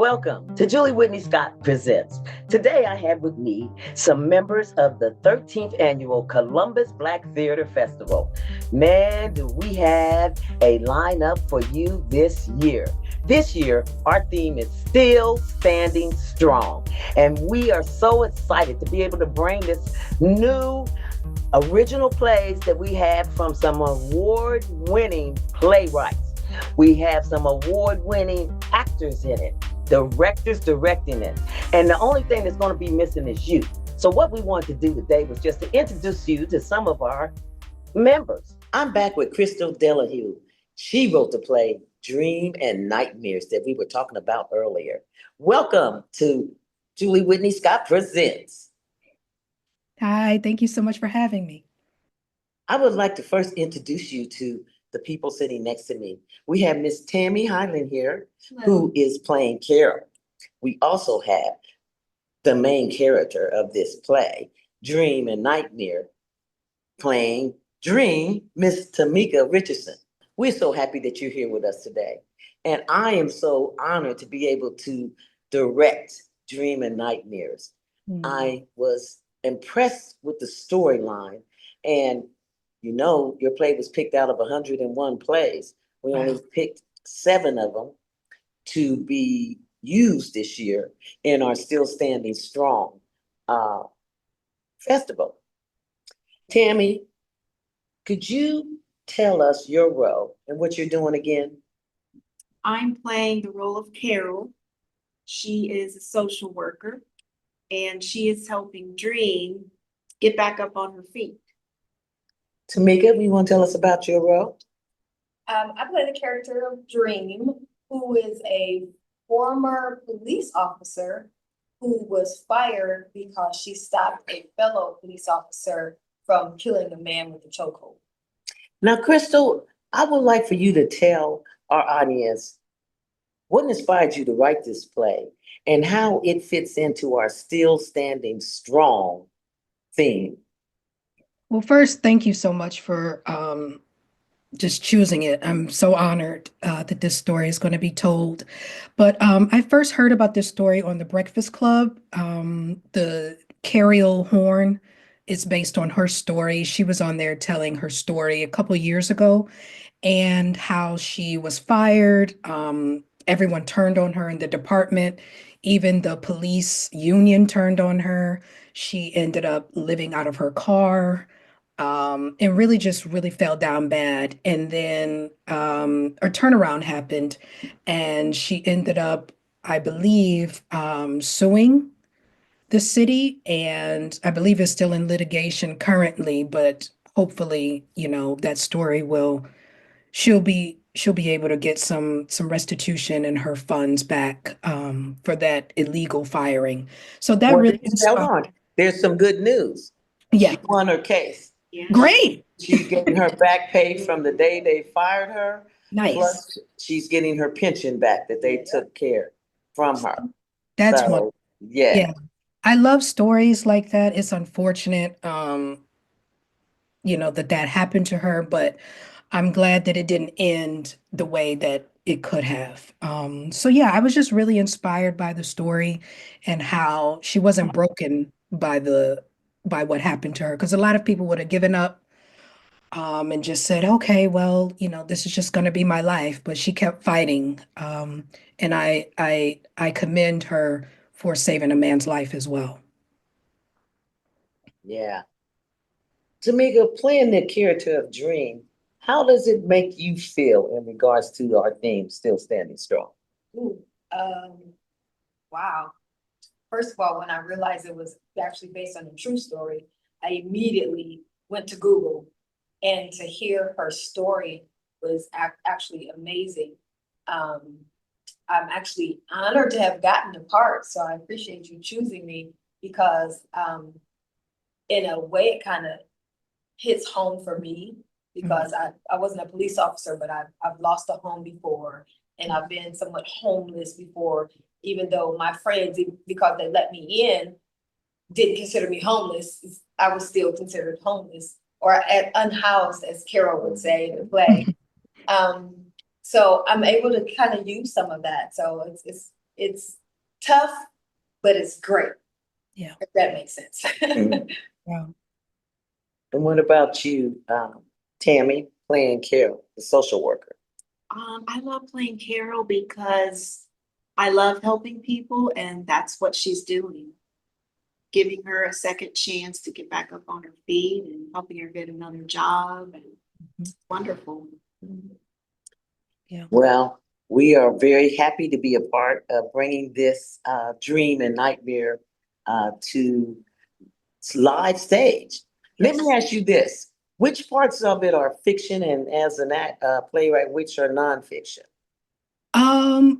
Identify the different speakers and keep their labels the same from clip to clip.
Speaker 1: Welcome to Julie Whitney Scott Presents. Today I have with me some members of the 13th Annual Columbus Black Theater Festival. Man, do we have a lineup for you this year. This year, our theme is Still Standing Strong. And we are so excited to be able to bring this new original plays that we have from some award-winning playwrights. We have some award-winning actors in it, directors directing it. And the only thing that's going to be missing is you. So what we wanted to do today was just to introduce you to some of our members. I'm back with Crystal Delahue. She wrote the play Dream and Nightmares that we were talking about earlier. Welcome to Julie Whitney Scott Presents.
Speaker 2: Hi, thank you so much for having me.
Speaker 1: I would like to first introduce you to the people sitting next to me. We have Miss Tammy Hyland here, who is playing Carol. We also have the main character of this play, Dream and Nightmare, playing Dream, Miss Tamika Richardson. We're so happy that you're here with us today. And I am so honored to be able to direct Dream and Nightmares. I was impressed with the storyline. And you know, your play was picked out of 101 plays. We only picked 7 of them to be used this year in our Still Standing Strong festival. Tammy, could you tell us your role and what you're doing again?
Speaker 3: I'm playing the role of Carol. She is a social worker and she is helping Dream get back up on her feet.
Speaker 1: Tamika, you want to tell us about your role?
Speaker 4: I play the character of Dream, who is a former police officer who was fired because she stopped a fellow police officer from killing a man with a chokehold.
Speaker 1: Now, Crystal, I would like for you to tell our audience what inspired you to write this play and how it fits into our Still Standing Strong theme.
Speaker 2: Well, first, thank you so much for just choosing it. I'm so honored that this story is going to be told. But I first heard about this story on The Breakfast Club. The Carol Horn is based on her story. She was on there telling her story a couple years ago and how she was fired. Everyone turned on her in the department. Even the police union turned on her. She ended up living out of her car and really just really fell down bad. And then a turnaround happened and she ended up, I believe, suing the city, and I believe is still in litigation currently, but hopefully, you know, that story will she'll be able to get some restitution and her funds back for that illegal firing. So that
Speaker 1: Well,
Speaker 2: really
Speaker 1: hold on. There's some good news.
Speaker 2: yeah,
Speaker 1: She won her case.
Speaker 3: Yeah.
Speaker 2: great.
Speaker 1: She's getting her back pay from the day they fired her.
Speaker 2: Nice.
Speaker 1: Plus, she's getting her pension back that they took care from her.
Speaker 2: That's
Speaker 1: So,
Speaker 2: one.
Speaker 1: yeah.
Speaker 2: Yeah. I love stories like that. It's unfortunate, you know, that that happened to her, but I'm glad that it didn't end the way that it could have. So yeah, I was just really inspired by the story and how she wasn't broken by the by what happened to her. Because a lot of people would have given up and just said, okay, well, you know, this is just going to be my life. But she kept fighting, and I commend her for saving a man's life as well.
Speaker 1: Yeah. Tamika, playing the character of Dream, how does it make you feel in regards to our theme, Still Standing Strong?
Speaker 4: Ooh, wow. First of all, when I realized it was actually based on a true story, I immediately went to Google, and to hear her story was actually amazing. I'm actually honored to have gotten the part, so I appreciate you choosing me because in a way it kind of hits home for me because I wasn't a police officer, but I've lost a home before and I've been somewhat homeless before, even though my friends, because they let me in, didn't consider me homeless. I was still considered homeless or unhoused, as Carol would say in the play. So I'm able to kind of use some of that. So it's tough, but it's great.
Speaker 2: Yeah.
Speaker 4: If that makes sense.
Speaker 1: Mhm.
Speaker 2: Yeah.
Speaker 1: And what about you, Tammy, playing Carol, the social worker?
Speaker 3: I love playing Carol because I love helping people, and that's what she's doing. Giving her a second chance to get back up on her feet and helping her get another job, and it's wonderful.
Speaker 2: Yeah.
Speaker 1: Well, we are very happy to be a part of bringing this dream and nightmare to live stage. Let me
Speaker 2: Yes.
Speaker 1: ask you this. Which parts of it are fiction and as an playwright, which are nonfiction?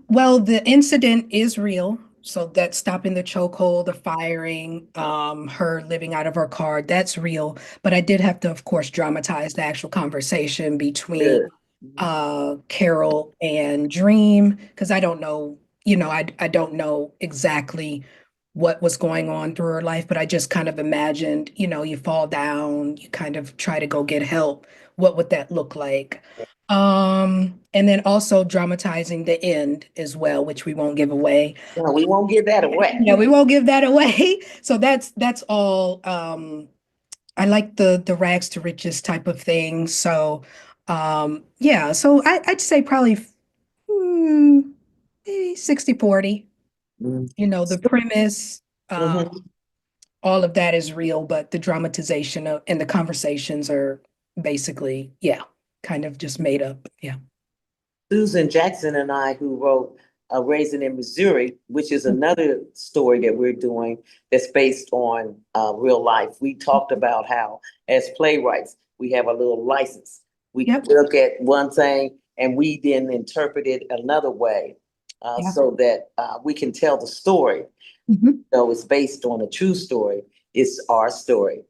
Speaker 2: Well, the incident is real. So that stopping the chokehold, the firing, her living out of her car, that's real. But I did have to, of course, dramatize the actual conversation between
Speaker 1: Good.
Speaker 2: Carol and Dream, because I don't know, I don't know exactly what was going on through her life, but I just kind of imagined, you fall down, you kind of try to go get help. What would that look like? And then also dramatizing the end as well, which we won't give away.
Speaker 1: No, we won't give that away.
Speaker 2: Yeah, we won't give that away. So that's all. I like the rags to riches type of thing. So yeah, so I'd say probably maybe 60-40.
Speaker 1: Mhm.
Speaker 2: The premise,
Speaker 1: Mhm.
Speaker 2: all of that is real, but the dramatization and the conversations are basically, yeah, kind of just made up. Yeah.
Speaker 1: Susan Jackson and I, who wrote Raising in Missouri, which is another story that we're doing that's based on real life. We talked about how, as playwrights, we have a little license. We
Speaker 2: Yep.
Speaker 1: look at one thing and we then interpret it another way
Speaker 2: Yeah.
Speaker 1: so that we can tell the story.
Speaker 2: Mhm.
Speaker 1: Though it's based on a true story, it's our story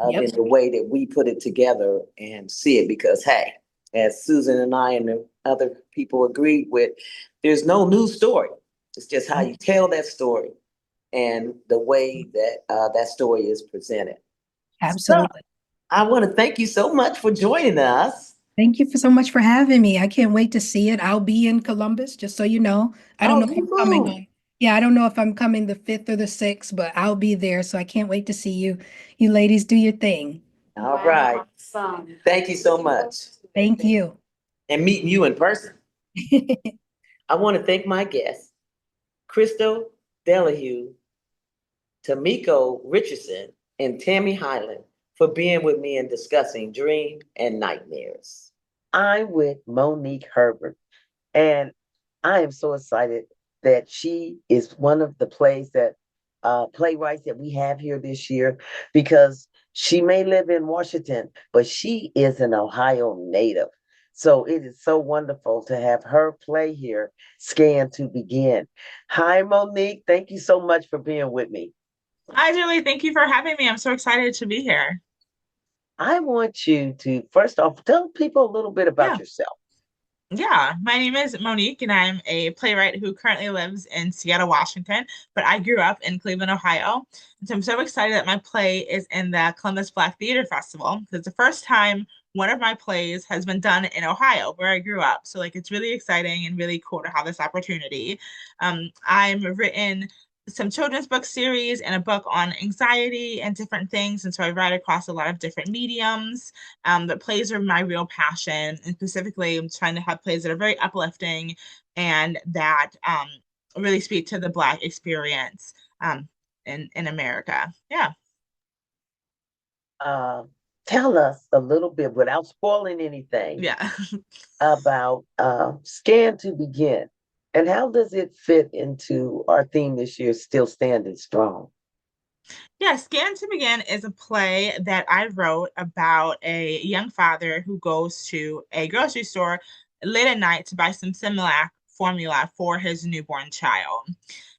Speaker 2: Yep.
Speaker 1: in the way that we put it together and see it. Because, hey, as Susan and I and the other people agreed with, there's no new story. It's just how you tell that story and the way that that story is presented. So
Speaker 2: Absolutely.
Speaker 1: I want to thank you so much for joining us.
Speaker 2: Thank you so much for having me. I can't wait to see it. I'll be in Columbus, just so you know. I don't
Speaker 1: Oh,
Speaker 2: know if
Speaker 1: you
Speaker 2: I'm coming
Speaker 1: move.
Speaker 2: on. Yeah, I don't know if I'm coming the 5th or the 6th, but I'll be there. So I can't wait to see you. You ladies do your thing.
Speaker 1: All right.
Speaker 3: Awesome.
Speaker 1: Thank you so much.
Speaker 2: Thank you.
Speaker 1: And meeting you in person. I want to thank my guests, Crystal Delahue, Tamiko Richardson, and Tammy Highland for being with me and discussing dream and nightmares. I'm with Monique Herbert, and I am so excited that she is one of the playwrights that we have here this year because she may live in Washington, but she is an Ohio native. So it is so wonderful to have her play here, Scan to Begin. Hi, Monique. Thank you so much for being with me.
Speaker 5: Hi, Julie. Thank you for having me. I'm so excited to be here.
Speaker 1: I want you to first off tell people a little bit about
Speaker 5: Yeah.
Speaker 1: yourself.
Speaker 5: Yeah, my name is Monique, and I'm a playwright who currently lives in Seattle, Washington, but I grew up in Cleveland, Ohio. And so I'm so excited that my play is in the Columbus Black Theater Festival because it's the first time one of my plays has been done in Ohio, where I grew up. So like it's really exciting and really cool to have this opportunity. I'm written some children's book series and a book on anxiety and different things. And so I write across a lot of different mediums. But plays are my real passion. And specifically, I'm trying to have plays that are very uplifting and that really speak to the Black experience in America. Yeah.
Speaker 1: Uh, Tell us a little bit without spoiling anything
Speaker 5: Yeah.
Speaker 1: about Scan to Begin and how does it fit into our theme this year, Still Standing Strong?
Speaker 5: Yeah, Scan to Begin is a play that I wrote about a young father who goes to a grocery store late at night to buy some Similac formula for his newborn child.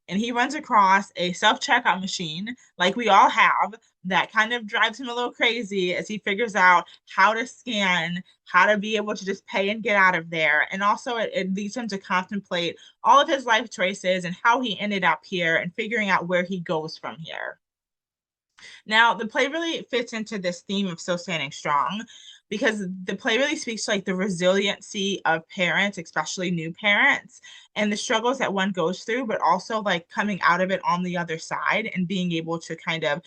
Speaker 5: And he runs across a self-checkout machine, like we all have, that kind of drives him a little crazy as he figures out how to scan, how to be able to just pay and get out of there. And also, it leads him to contemplate all of his life choices and how he ended up here and figuring out where he goes from here. Now, the play really fits into this theme of still standing strong. because the play really speaks to like the resiliency of parents, especially new parents, and the struggles that one goes through, but also like coming out of it on the other side and being able to kind of,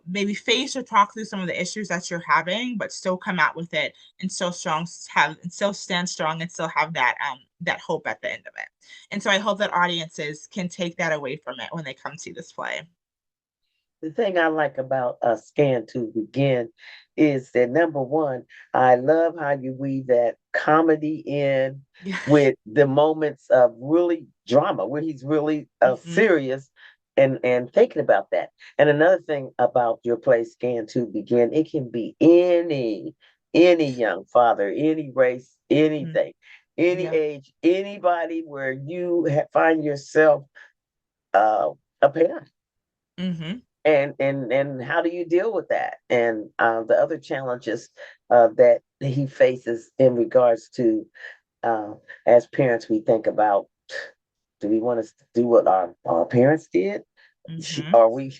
Speaker 5: maybe face or talk through some of the issues that you're having, but still come out with it and still stand strong and still have that hope at the end of it. And so I hope that audiences can take that away from it when they come see this play.
Speaker 1: The thing I like about Scan to Begin is that, number one, I love how you weave that comedy in
Speaker 5: Yeah.
Speaker 1: with the moments of really drama, where he's really serious and thinking about that. And another thing about your play, Scan to Begin, it can be any young father, any race, anything, any
Speaker 5: Yeah.
Speaker 1: age, anybody where you find yourself a parent.
Speaker 5: Mm-hmm.
Speaker 1: And how do you deal with that? And the other challenges that he faces in regards to, as parents, we think about, do we want to do what our parents did?
Speaker 5: Mm-hmm.
Speaker 1: Are we,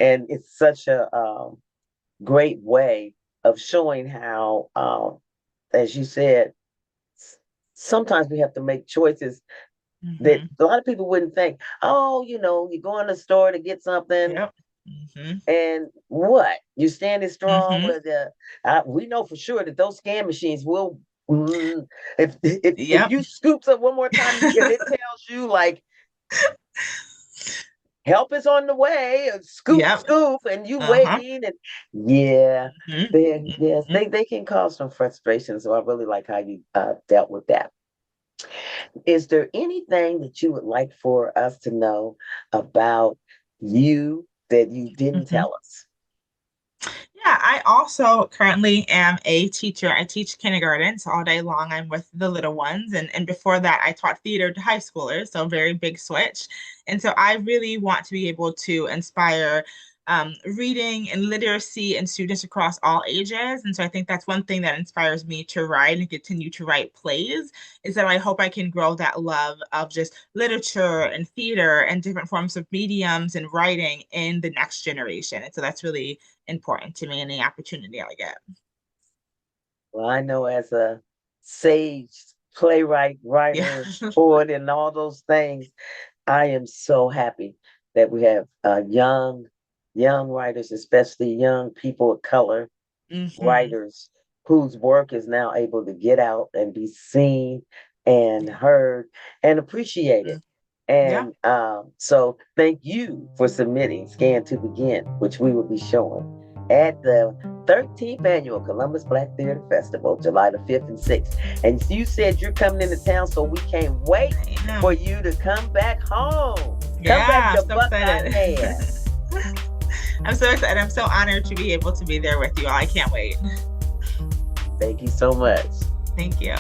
Speaker 1: and it's such a great way of showing how, as you said, sometimes we have to make choices that a lot of people wouldn't think. Oh, you go in the store to get something.
Speaker 5: Yep. Mm-hmm.
Speaker 1: And what? You're standing strong
Speaker 5: Mhm.
Speaker 1: with we know for sure that those scan machines will, if
Speaker 5: Yep.
Speaker 1: you scoops up one more time and it tells you like help is on the way, or scoop,
Speaker 5: Yep.
Speaker 1: scoop, and you
Speaker 5: Uh-huh.
Speaker 1: waiting, and yes,
Speaker 5: Mhm.
Speaker 1: they can cause some frustration. So I really like how you dealt with that. Is there anything that you would like for us to know about you that you didn't
Speaker 5: Mhm.
Speaker 1: tell us?
Speaker 5: Yeah, I also currently am a teacher. I teach kindergarten, so all day long I'm with the little ones. And before that, I taught theater to high schoolers, so very big switch. And so I really want to be able to inspire reading and literacy in students across all ages. And so I think that's one thing that inspires me to write and continue to write plays, is that I hope I can grow that love of just literature and theater and different forms of mediums and writing in the next generation. And so that's really important to me, any opportunity I get.
Speaker 1: Well, I know as a sage playwright, writer,
Speaker 5: Yeah.
Speaker 1: poet, and all those things, I am so happy that we have young writers, especially young people of color
Speaker 5: Mm-hmm.
Speaker 1: writers whose work is now able to get out and be seen and heard and appreciated.
Speaker 5: Yeah.
Speaker 1: And so thank you for submitting Scan to Begin, which we will be showing at the 13th Annual Columbus Black Theater Festival, July the 5th and 6th. And you said you're coming into town, so we can't wait for you to come back home.
Speaker 5: Yeah,
Speaker 1: Come back to
Speaker 5: I'm so
Speaker 1: Buckeye
Speaker 5: excited.
Speaker 1: Head.
Speaker 5: I'm so excited. I'm so honored to be able to be there with you all. I can't wait.
Speaker 1: Thank you so much.
Speaker 5: Thank you.